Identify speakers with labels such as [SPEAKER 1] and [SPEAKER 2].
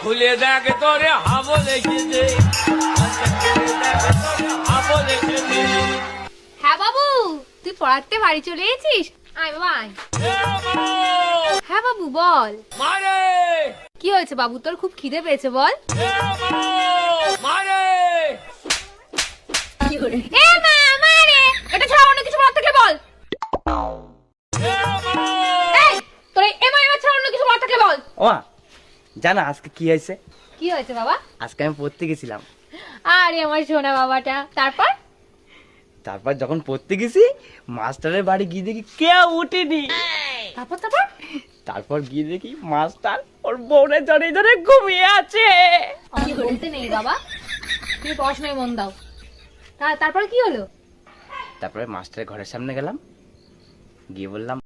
[SPEAKER 1] খুলে দেখ তোরে হাবো লেগেছে, হাবো লেগেছে।
[SPEAKER 2] হ্যাঁ বাবু, তুই পড়াতে বাড়ি চলে এসেছিস? আয় বাবা আয়। হ্যাঁ বাবু বল।
[SPEAKER 1] মারে
[SPEAKER 2] কি হয়েছে বাবু, তোর খুব খিদে পেয়েছে বল।
[SPEAKER 1] মারে
[SPEAKER 2] এ মা মারে, এটা ছাড়া অন্য কিছু বলার থাকলে বল। এই তোর এ মা ছাড়া অন্য কিছু বলার থাকলে বল।
[SPEAKER 3] ও মা, জানো আজকে কি হয়েছে?
[SPEAKER 2] কি হয়েছে বাবা?
[SPEAKER 3] আজকে আমি পড়তে গেছিলাম।
[SPEAKER 2] আরে আমার সোনা বাবাটা। তারপর?
[SPEAKER 3] তারপর যখন পড়তে গেছি, মাস্টারের বাড়ি গিয়ে দেখি কেউ উঠেনি।
[SPEAKER 2] তারপর তারপর
[SPEAKER 3] তারপর গিয়ে দেখি মাস্টার ওর বউরে ধরে ধরে ঘুমিয়ে আছে।
[SPEAKER 2] আমি বলতে নেই বাবা, তুমি পড়াশোনায় মন দাও। তারপর কি হলো?
[SPEAKER 3] তারপরে মাস্টারের ঘরের সামনে গেলাম, গিয়ে বললাম